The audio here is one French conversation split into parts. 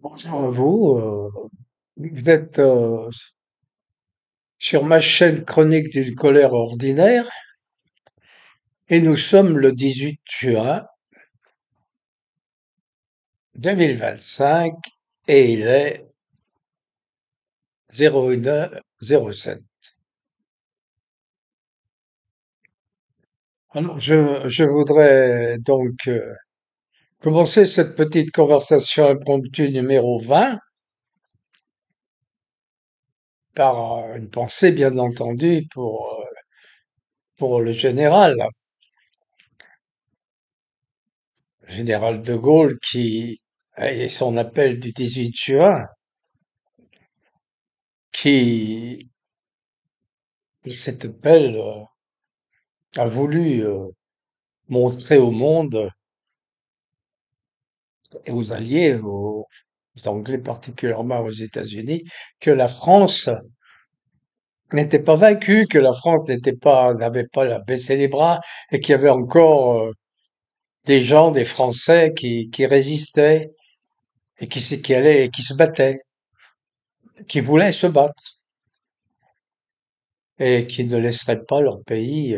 Bonjour à vous. Vous êtes sur ma chaîne Chronique d'une colère ordinaire et nous sommes le 18 juin 2025 et il est 01h07. Alors, je voudrais donc commencer cette petite conversation impromptue numéro 20 par une pensée bien entendu pour le général de Gaulle qui, et son appel du 18 juin, qui, cet appel a voulu montrer au monde et aux Alliés, aux Anglais particulièrement aux États-Unis, que la France n'était pas vaincue, que la France n'avait pas baissé les bras et qu'il y avait encore des gens, des Français qui résistaient et qui allaient et qui se battaient, qui voulaient se battre et qui ne laisseraient pas leur pays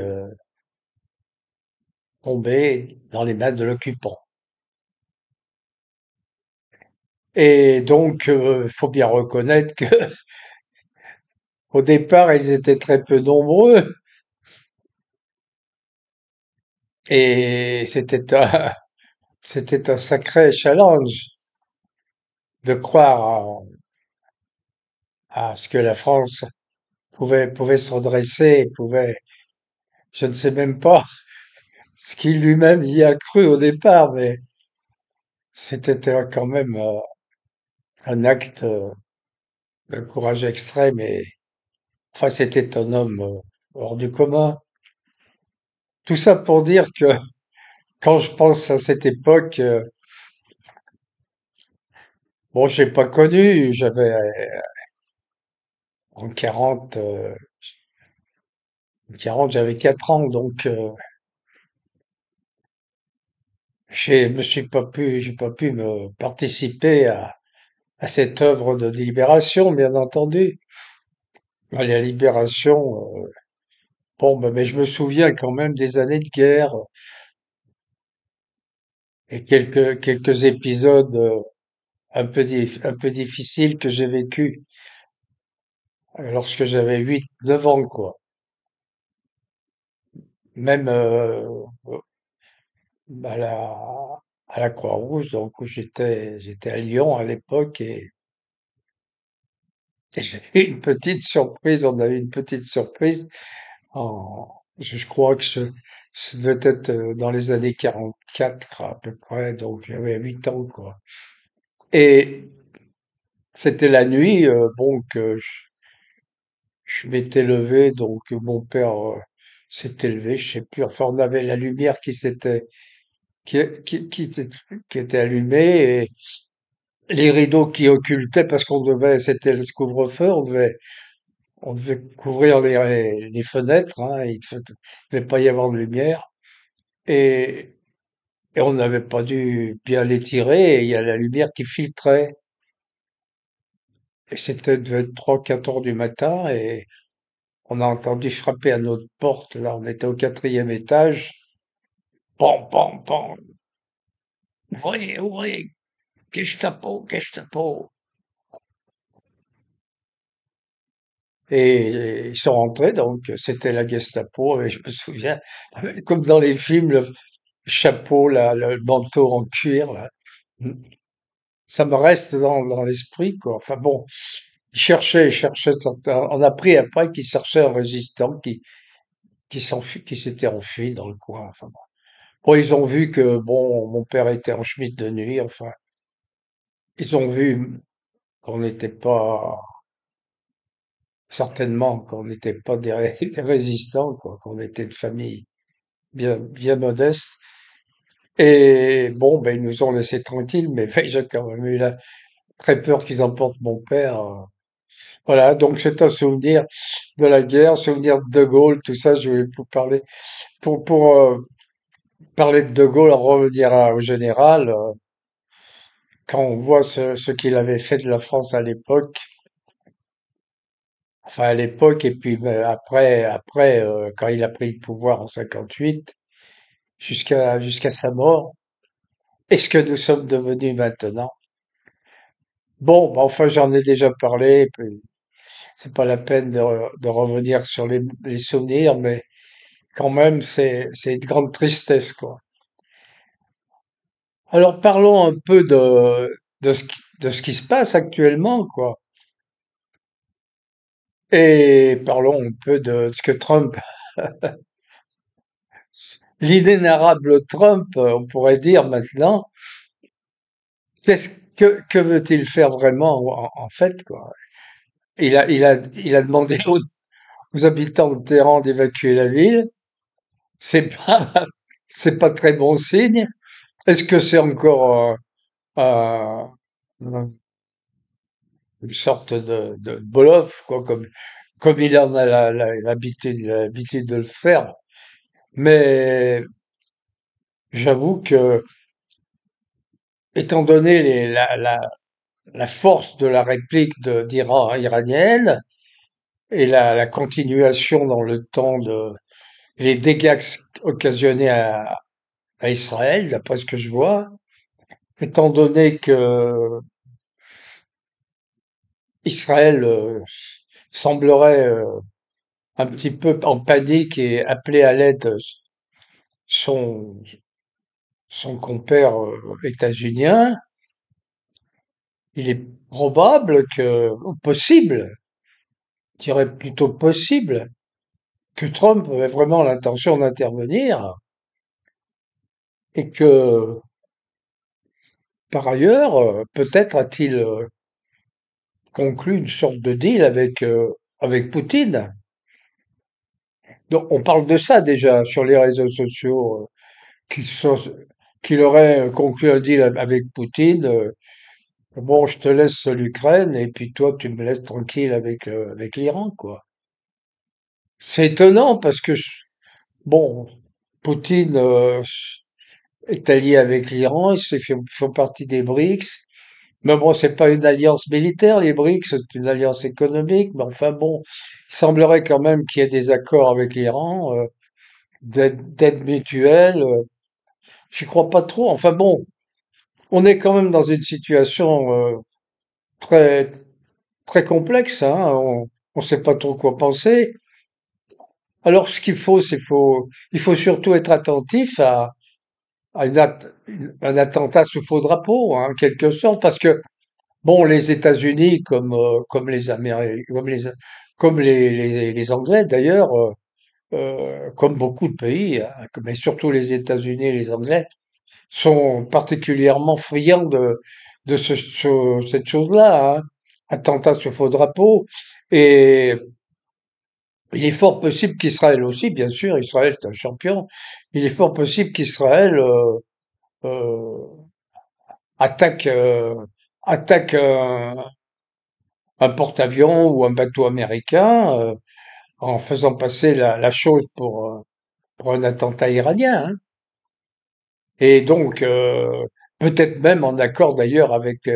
tomber dans les mains de l'occupant. Et donc, il faut bien reconnaître que au départ, ils étaient très peu nombreux et c'était un sacré challenge de croire à ce que la France pouvait se redresser, je ne sais même pas ce qu'il lui-même y a cru au départ, mais c'était quand même un acte de courage extrême et enfin, c'était un homme hors du commun. Tout ça pour dire que quand je pense à cette époque, bon, j'ai pas connu, j'avais en 40, j'avais 4 ans, donc j'ai pas pu me participer à cette œuvre de libération, bien entendu. À la libération, bon, mais je me souviens quand même des années de guerre et quelques épisodes un peu difficiles que j'ai vécus lorsque j'avais 8, 9 ans, quoi. Même à à la Croix-Rouge, donc où j'étais à Lyon à l'époque et j'ai eu une petite surprise, on a eu une petite surprise je crois que ce devait être dans les années 44 à peu près, donc j'avais 8 ans, quoi. Et c'était la nuit, bon, que je m'étais levé, donc mon père s'était levé, je sais plus, enfin on avait la lumière qui, qui, qui, était, qui était allumée et les rideaux qui occultaient, parce c'était le couvre-feu, on devait couvrir les fenêtres, hein, devait pas y avoir de lumière. Et, et on n'avait pas dû bien les tirer, et il y a la lumière qui filtrait. Et devait être 3, 4 heures du matin, et on a entendu frapper à notre porte. Là, on était au quatrième étage. Pam, pam, pam. Ouvrez, ouvrez. Gestapo, Gestapo. Et ils sont rentrés, donc c'était la Gestapo. Et je me souviens, comme dans les films, le chapeau, là, le manteau en cuir, là. Ça me reste dans l'esprit, quoi. Enfin bon, ils cherchaient, on a appris après qu'ils cherchaient un résistant qui s'était enfui dans le coin. Enfin bon. Bon, ils ont vu que, bon, mon père était en chemise de nuit, enfin. Ils ont vu qu'on n'était pas, certainement, qu'on n'était pas des résistants, quoi, qu'on était de famille bien modeste. Et bon, ben, ils nous ont laissés tranquilles, mais j'ai quand même eu très peur qu'ils emportent mon père. Voilà, donc c'est un souvenir de la guerre, souvenir de De Gaulle, tout ça, je voulais vous parler. Pour parler de De Gaulle, en revenir au général, quand on voit ce qu'il avait fait de la France à l'époque, enfin à l'époque, et puis après, quand il a pris le pouvoir en 58, jusqu'à sa mort, et ce que nous sommes devenus maintenant. Bon, bah, enfin, j'en ai déjà parlé, et puis c'est pas la peine de revenir sur les souvenirs, mais quand même, c'est une grande tristesse, quoi. Alors parlons un peu de ce qui se passe actuellement, quoi. Et parlons un peu de ce que Trump, l'inénarrable Trump, on pourrait dire maintenant, que veut-il faire vraiment en fait, quoi? Il a demandé aux habitants de Téhéran d'évacuer la ville. C'est pas, c'est pas très bon signe. Est-ce que c'est encore une sorte de bluff, quoi, comme il en a l'habitude de le faire? Mais j'avoue que, étant donné la force de la réplique d'Iran iranienne et la continuation dans le temps de les dégâts occasionnés à Israël, d'après ce que je vois, étant donné que Israël semblerait un petit peu en panique et appeler à l'aide son, son compère états-unien, il est probable ou possible, je dirais plutôt possible, que Trump avait vraiment l'intention d'intervenir et que, par ailleurs, peut-être a-t-il conclu une sorte de deal avec Poutine. Donc, on parle de ça déjà sur les réseaux sociaux, qu'il so- qu'il aurait conclu un deal avec Poutine. Bon, je te laisse l'Ukraine et puis toi, tu me laisses tranquille avec l'Iran, quoi. C'est étonnant parce que, bon, Poutine est allié avec l'Iran, font partie des BRICS. Mais bon, c'est pas une alliance militaire, les BRICS, c'est une alliance économique. Mais enfin bon, il semblerait quand même qu'il y ait des accords avec l'Iran, d'aide mutuelle. J'y crois pas trop. Enfin bon, on est quand même dans une situation très très complexe, hein. On sait pas trop quoi penser. Alors ce qu'il faut, il faut surtout être attentif à un attentat sous faux drapeau, hein, en quelque sorte, parce que bon, les États-Unis, comme les Américains, les Anglais d'ailleurs, comme beaucoup de pays, hein, mais surtout les États-Unis et les Anglais, sont particulièrement friands de cette chose-là, hein, attentat sur faux drapeau. Et il est fort possible qu'Israël aussi, bien sûr, Israël est un champion, il est fort possible qu'Israël euh, attaque, attaque un porte-avions ou un bateau américain en faisant passer la chose pour un attentat iranien, hein. Et donc, peut-être même en accord d'ailleurs avec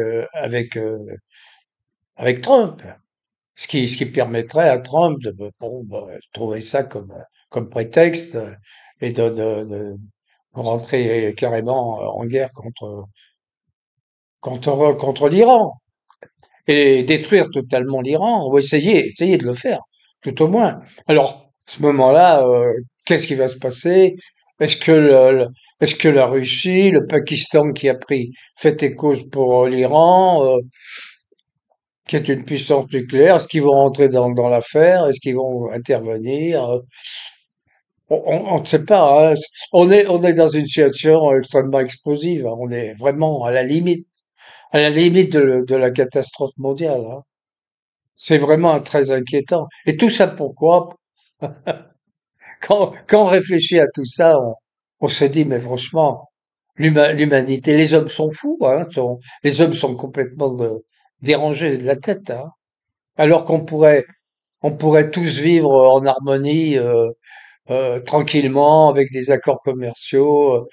Trump. Ce qui permettrait à Trump de bon, bah, trouver ça comme prétexte et de rentrer carrément en guerre contre l'Iran et détruire totalement l'Iran ou essayer de le faire, tout au moins. Alors, à ce moment-là, qu'est-ce qui va se passer? Est-ce que est-ce que la Russie, le Pakistan qui a pris fait et cause pour l'Iran, qui est une puissance nucléaire, est-ce qu'ils vont rentrer dans l'affaire? Est-ce qu'ils vont intervenir? On ne sait pas, hein. On est dans une situation extrêmement explosive, hein. On est vraiment à la limite de la catastrophe mondiale, hein. C'est vraiment très inquiétant. Et tout ça pourquoi? Quand on réfléchit à tout ça, on se dit, mais franchement, l'humanité, les hommes sont fous, hein, les hommes sont complètement dérangés de la tête, hein. Alors on pourrait tous vivre en harmonie, tranquillement, avec des accords commerciaux,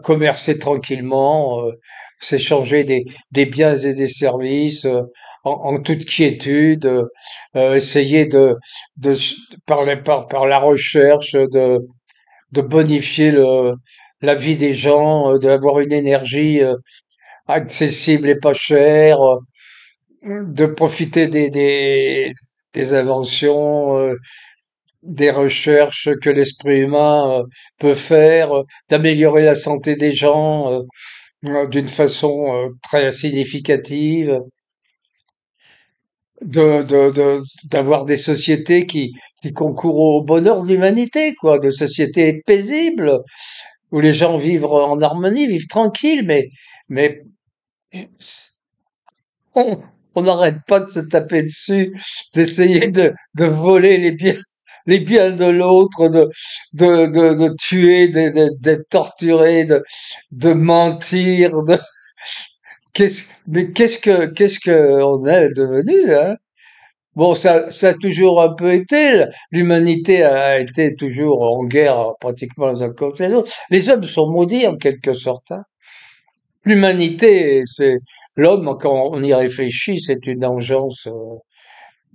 commercer tranquillement, s'échanger des biens et des services en toute quiétude, essayer de, par la recherche de bonifier la vie des gens, d'avoir une énergie accessible et pas chère, de profiter des inventions, des recherches que l'esprit humain peut faire, d'améliorer la santé des gens d'une façon très significative, d'avoir des sociétés qui concourent au bonheur de l'humanité, quoi, de sociétés paisibles où les gens vivent en harmonie, vivent tranquilles, mais on on n'arrête pas de se taper dessus, d'essayer de voler les biens de l'autre, de tuer, d'être torturé, de mentir, mais qu'est-ce que on est devenu, hein? Bon, ça a toujours un peu été, l'humanité a été toujours en guerre, pratiquement les uns contre les autres. Les hommes sont maudits, en quelque sorte, hein. L'humanité, c'est l'homme, quand on y réfléchit, c'est une engeance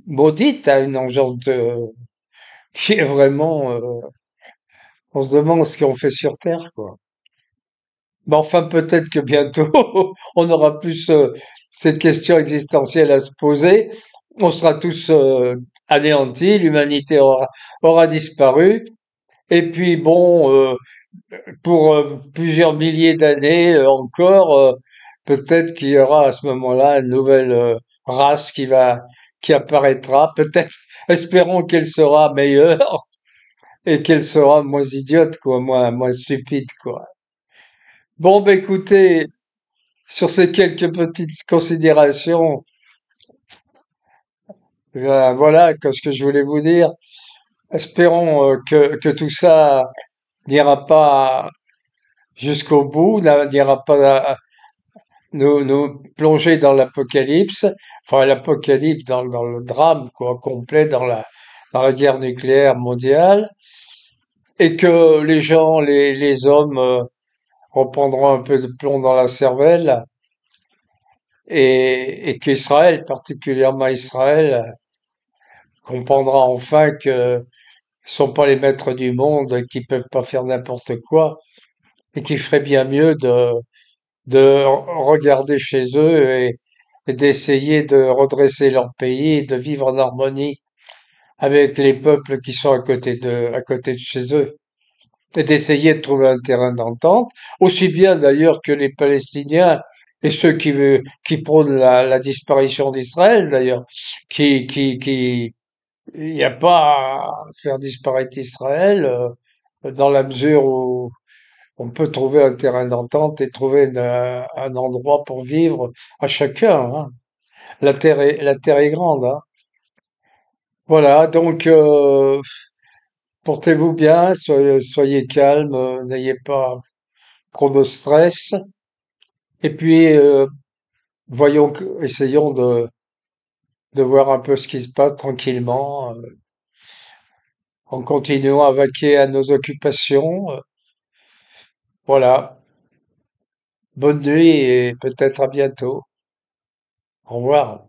maudite, hein, une engeance qui est vraiment. On se demande ce qu'on fait sur Terre, quoi. Mais enfin, peut-être que bientôt, on aura plus cette question existentielle à se poser. On sera tous anéantis, l'humanité aura disparu. Et puis, bon, pour plusieurs milliers d'années encore, peut-être qu'il y aura à ce moment-là une nouvelle race qui apparaîtra. Peut-être, espérons qu'elle sera meilleure et qu'elle sera moins idiote, quoi, moins stupide, quoi. Bon, ben écoutez, sur ces quelques petites considérations, voilà ce que je voulais vous dire. Espérons que tout ça n'ira pas jusqu'au bout, n'ira pas nous plonger dans l'apocalypse, enfin l'apocalypse dans le drame quoi, complet, dans la guerre nucléaire mondiale, et que les gens, les hommes reprendront un peu de plomb dans la cervelle, et qu'Israël, particulièrement Israël, comprendra enfin que ce sont pas les maîtres du monde, qui peuvent pas faire n'importe quoi, et qu'il ferait bien mieux de regarder chez eux et d'essayer de redresser leur pays et de vivre en harmonie avec les peuples qui sont à côté de chez eux. Et d'essayer de trouver un terrain d'entente, aussi bien d'ailleurs que les Palestiniens et ceux qui prônent la disparition d'Israël, d'ailleurs, qui, il n'y a pas à faire disparaître Israël, dans la mesure où on peut trouver un terrain d'entente et trouver un endroit pour vivre à chacun, hein. La terre est grande, hein. Voilà, donc portez-vous bien, soyez calme, n'ayez pas trop de stress. Et puis essayons de voir un peu ce qui se passe tranquillement, en continuant à vaquer à nos occupations. Voilà, bonne nuit et peut-être à bientôt. Au revoir.